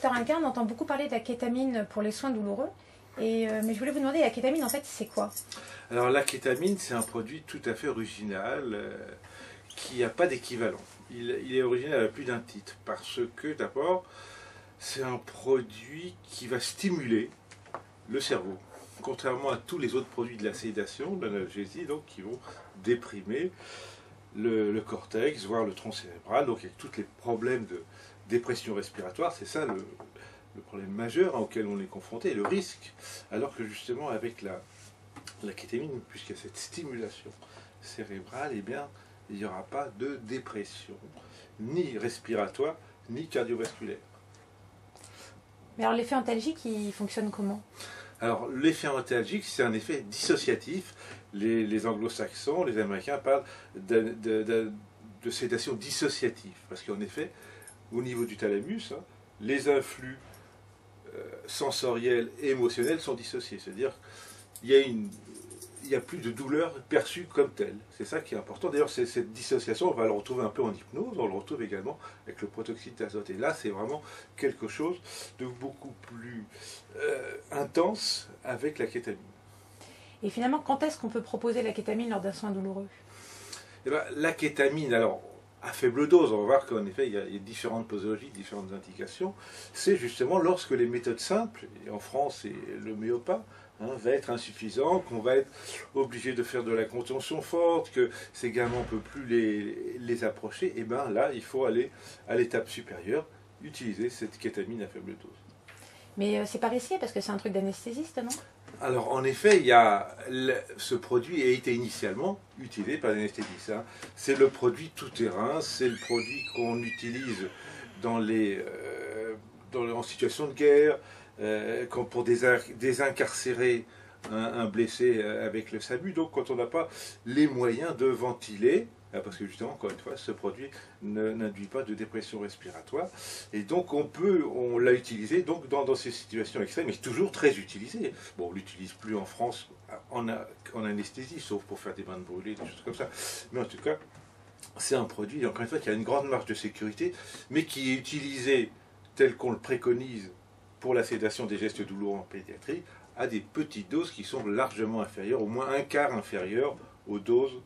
docteur Inca, on entend beaucoup parler de la kétamine pour les soins douloureux. Mais je voulais vous demander, la kétamine, en fait, c'est quoi? Alors la kétamine, c'est un produit tout à fait original qui n'a pas d'équivalent. Il est original à plus d'un titre parce que d'abord, c'est un produit qui va stimuler le cerveau. Contrairement à tous les autres produits de la sédation, de l'analgésie, donc qui vont déprimer le cortex, voire le tronc cérébral, donc avec tous les problèmes de dépression respiratoire, c'est ça le problème majeur auquel on est confronté, le risque. Alors que justement avec la kétamine, puisqu'il y a cette stimulation cérébrale, eh bien, il n'y aura pas de dépression, ni respiratoire, ni cardiovasculaire. Mais alors l'effet antalgique, il fonctionne comment? Alors l'effet antalgique, c'est un effet dissociatif. Les anglo-saxons, les américains parlent de sédation dissociative, parce qu'en effet, au niveau du thalamus, hein, les influx sensoriels et émotionnels sont dissociés. C'est-à-dire qu'il n'y a plus de douleur perçue comme telle. C'est ça qui est important. D'ailleurs, cette dissociation, on va le retrouver un peu en hypnose, on le retrouve également avec le protoxyde d'azote. Et là, c'est vraiment quelque chose de beaucoup plus intense avec la kétamine. Et finalement, quand est-ce qu'on peut proposer la kétamine lors d'un soin douloureux? Eh ben, la kétamine, alors, à faible dose, on va voir qu'en effet, il y a différentes posologies, différentes indications. C'est justement lorsque les méthodes simples, et en France, c'est l'homéopathie, va être insuffisant, qu'on va être obligé de faire de la contention forte, que ces gamins, on ne peut plus les approcher, et bien là, il faut aller à l'étape supérieure, utiliser cette kétamine à faible dose. Mais c'est pas risqué parce que c'est un truc d'anesthésiste, non? Alors en effet, ce produit a été initialement utilisé par l'anesthésiste. C'est le produit tout-terrain, c'est le produit qu'on utilise en situation de guerre, pour désincarcérer un blessé avec le SAMU. Donc quand on n'a pas les moyens de ventiler, parce que justement, encore une fois, ce produit n'induit pas de dépression respiratoire. Et donc on l'a utilisé donc, dans ces situations extrêmes, mais toujours très utilisé. Bon, on ne l'utilise plus en France en anesthésie, sauf pour faire des bains de brûlés, des choses comme ça. Mais en tout cas, c'est un produit, encore une fois, qui a une grande marge de sécurité, mais qui est utilisé tel qu'on le préconise pour la sédation des gestes douloureux en pédiatrie, à des petites doses qui sont largement inférieures, au moins un quart inférieures aux doses,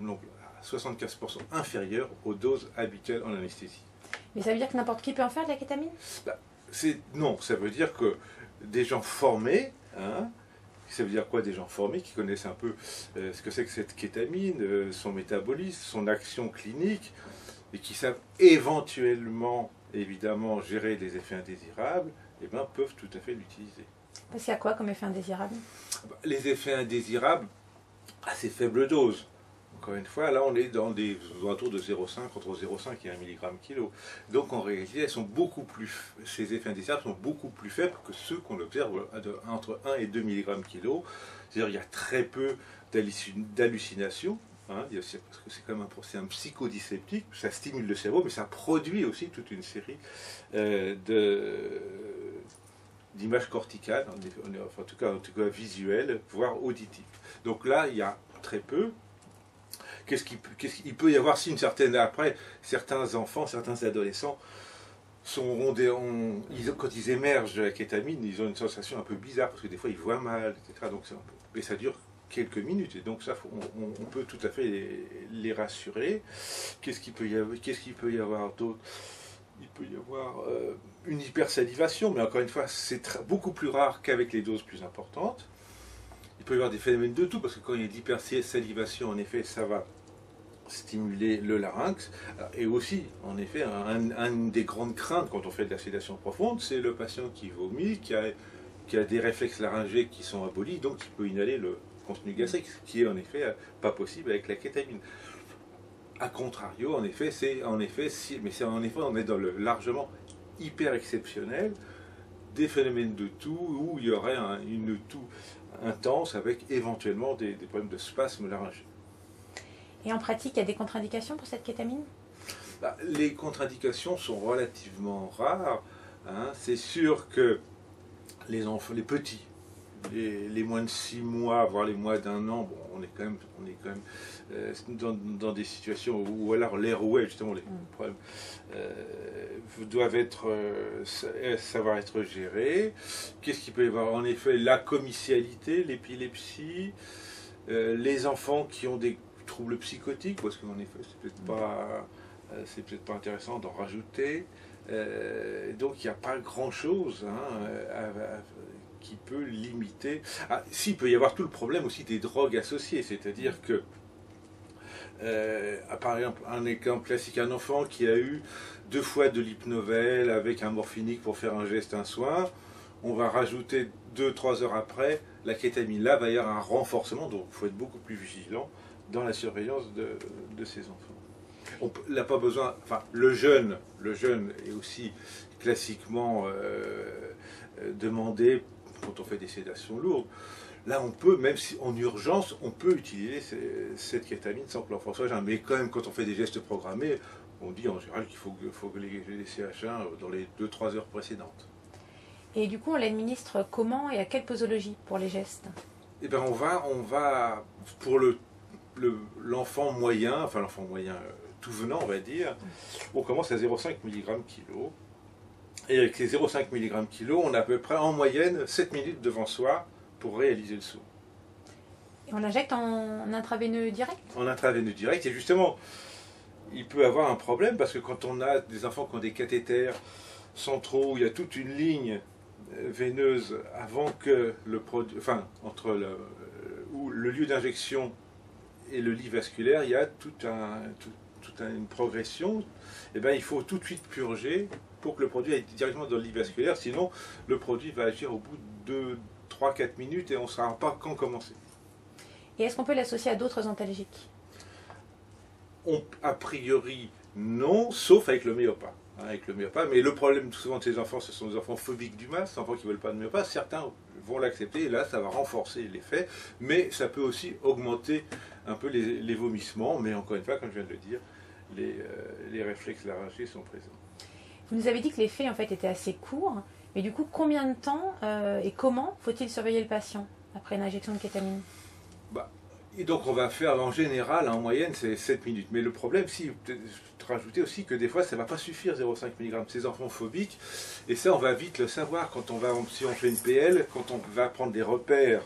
non, 75% inférieures aux doses habituelles en anesthésie. Mais ça veut dire que n'importe qui peut en faire de la kétamine? Non, ça veut dire que des gens formés, ça veut dire quoi des gens formés qui connaissent un peu ce que c'est que cette kétamine, son métabolisme, son action clinique, et qui savent éventuellement, évidemment, gérer des effets indésirables, eh ben, peuvent tout à fait l'utiliser. Parce qu'il y a quoi comme effet indésirable? Les effets indésirables, à ces faibles doses. Encore une fois, là, on est dans des alentours de 0,5, entre 0,5 et 1 mg/kg. Donc, en réalité, ces effets indésirables sont beaucoup plus faibles que ceux qu'on observe entre 1 et 2 mg/kg. C'est-à-dire qu'il y a très peu d'hallucinations. Parce que c'est quand même un psychodyseptique, ça stimule le cerveau, mais ça produit aussi toute une série d'images corticales, en tout cas visuelles, voire auditives. Donc là, il y a très peu. Il peut y avoir si une certaine... Après, certains enfants, certains adolescents, quand ils émergent de la kétamine, ils ont une sensation un peu bizarre, parce que des fois ils voient mal, etc. Donc, et ça dure quelques minutes, et donc ça, on peut tout à fait les rassurer. Qu'est-ce qu'il peut y avoir d'autre? Il peut y avoir une hypersalivation, mais encore une fois, c'est beaucoup plus rare qu'avec les doses plus importantes. Il peut y avoir des phénomènes de tout, parce que quand il y a de l'hypersalivation, en effet, ça va stimuler le larynx. Et aussi, en effet, une des grandes craintes quand on fait de la sédation profonde, c'est le patient qui vomit, qui a des réflexes laryngés qui sont abolis, donc qui peut inhaler le contenu gastrique, ce qui est en effet pas possible avec la kétamine. A contrario, en effet, on est dans le largement hyper exceptionnel des phénomènes de toux où il y aurait une toux intense avec éventuellement des problèmes de spasme laryngé. Et en pratique, il y a des contre-indications pour cette kétamine? Les contre-indications sont relativement rares. C'est sûr que les enfants, les petits, les moins de 6 mois, voire les moins d'1 an, bon, on est quand même dans des situations où alors les rouets, justement, les problèmes doivent savoir être gérés. Qu'est-ce qu'il peut y avoir? En effet, la commercialité, l'épilepsie, les enfants qui ont des troubles psychotiques, parce qu'en effet, c'est peut-être pas intéressant d'en rajouter. Donc il n'y a pas grand-chose qui peut limiter. Ah, si, il peut y avoir tout le problème aussi des drogues associées, c'est-à-dire que, par exemple, un exemple classique, un enfant qui a eu 2 fois de l'hypnovel avec un morphinique pour faire un geste, un soin, on va rajouter 2-3 heures après la kétamine. Là, il va y avoir un renforcement, donc il faut être beaucoup plus vigilant dans la surveillance de ces enfants. On n'a pas besoin, enfin, le jeune est aussi classiquement demandé quand on fait des sédations lourdes. Là, on peut, même si en urgence, on peut utiliser cette kétamine sans que l'enfant soit jeune. Mais quand même, quand on fait des gestes programmés, on dit en général qu'il faut les CH1 dans les 2-3 heures précédentes. Et du coup, on l'administre comment et à quelle posologie pour les gestes? Eh bien, on va pour l'enfant moyen, enfin l'enfant moyen tout venant, on va dire, on commence à 0,5 mg kg. Et avec les 0,5 mg kg, on a à peu près en moyenne 7 minutes devant soi pour réaliser le saut. Et on injecte en intraveineux direct? En intraveineux direct, et justement, il peut avoir un problème parce que quand on a des enfants qui ont des cathéters centraux, où il y a toute une ligne veineuse avant que le produit, enfin, entre le lieu d'injection et le lit vasculaire, il y a toute une progression. Et bien, il faut tout de suite purger pour que le produit aille directement dans le lit vasculaire, sinon le produit va agir au bout de 3-4 minutes et on ne saura pas quand commencer. Et est-ce qu'on peut l'associer à d'autres antalgiques? A priori, non, sauf avec le méopa. Avec le méopa. Mais le problème souvent de ces enfants, ce sont des enfants phobiques du masque, des enfants qui ne veulent pas de méopa. Certains vont l'accepter et là, ça va renforcer l'effet. Mais ça peut aussi augmenter un peu les vomissements. Mais encore une fois, comme je viens de le dire, les réflexes laryngés sont présents. Vous nous avez dit que l'effet en fait était assez court. Mais du coup, combien de temps et comment faut-il surveiller le patient après une injection de kétamine? Et donc on va faire en général, en moyenne, c'est 7 minutes. Mais le problème, si rajouter aussi que des fois, ça ne va pas suffire 0,5 mg. Ces enfants phobiques, et ça, on va vite le savoir quand on va, si on fait une PL, quand on va prendre des repères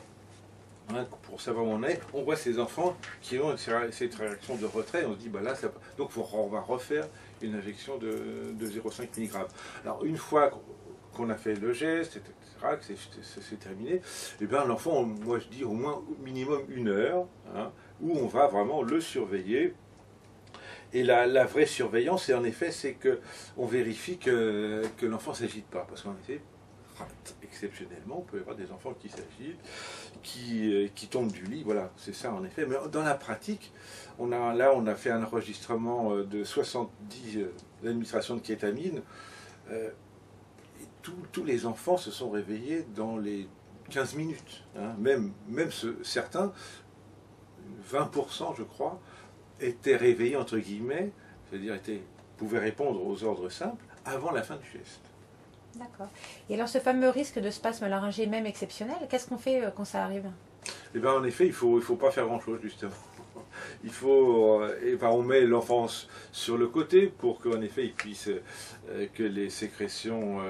pour savoir où on est, on voit ces enfants qui ont cette réaction de retrait, on se dit, bah là, donc on va refaire une injection de 0,5 mg. Alors une fois qu'on a fait le geste, etc., que c'est terminé, et bien l'enfant, moi je dis au moins minimum 1 heure, où on va vraiment le surveiller. Et la vraie surveillance, et en effet, c'est qu'on vérifie que l'enfant ne s'agite pas. Parce qu'en effet, exceptionnellement, on peut y avoir des enfants qui s'agitent, qui tombent du lit, voilà, c'est ça en effet. Mais dans la pratique, on a fait un enregistrement de 70 administrations de kétamine. Tous les enfants se sont réveillés dans les 15 minutes. Même certains, 20% je crois, étaient réveillés entre guillemets, c'est-à-dire pouvaient répondre aux ordres simples avant la fin du geste. D'accord. Et alors ce fameux risque de spasme laryngé même exceptionnel, qu'est-ce qu'on fait quand ça arrive? Eh bien en effet, il faut pas faire grand-chose justement. Il faut, on met l'enfant sur le côté pour qu'en effet il puisse, que les sécrétions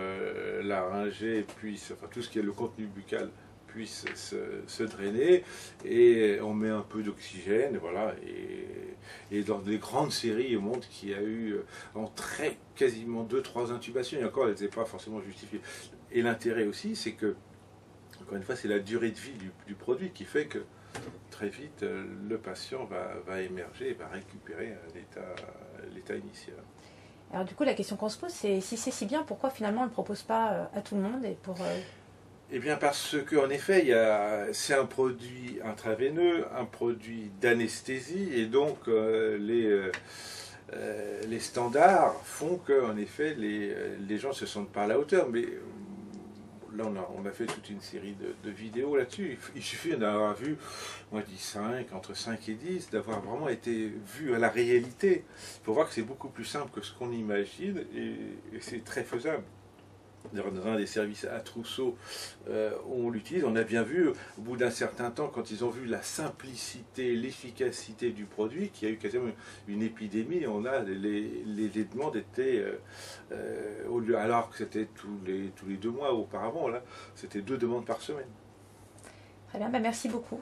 laryngées puissent, enfin tout ce qui est le contenu buccal puisse se drainer, et on met un peu d'oxygène, voilà, et dans des grandes séries au monde qui a eu quasiment 2-3 intubations, et encore elles n'étaient pas forcément justifiées. Et l'intérêt aussi, c'est que, encore une fois, c'est la durée de vie du produit qui fait que très vite, le patient va émerger et va récupérer l'état initial. Alors du coup, la question qu'on se pose, c'est si c'est si bien, pourquoi finalement on ne le propose pas à tout le monde et pour... Eh bien parce qu'en effet, c'est un produit intraveineux, un produit d'anesthésie, et donc les standards font qu'en effet, les gens ne se sentent pas à la hauteur. Mais là, on a fait toute une série de vidéos là-dessus. Il suffit d'en avoir vu, moi je dis entre 5 et 10, d'avoir vraiment été vu à la réalité. Il faut voir que c'est beaucoup plus simple que ce qu'on imagine, et c'est très faisable. Dans un des services à Trousseau, on l'utilise. On a bien vu, au bout d'un certain temps, quand ils ont vu la simplicité, l'efficacité du produit, qu'il y a eu quasiment une épidémie, les demandes étaient alors que c'était tous les 2 mois auparavant, là, c'était 2 demandes par semaine. Très bien, merci beaucoup.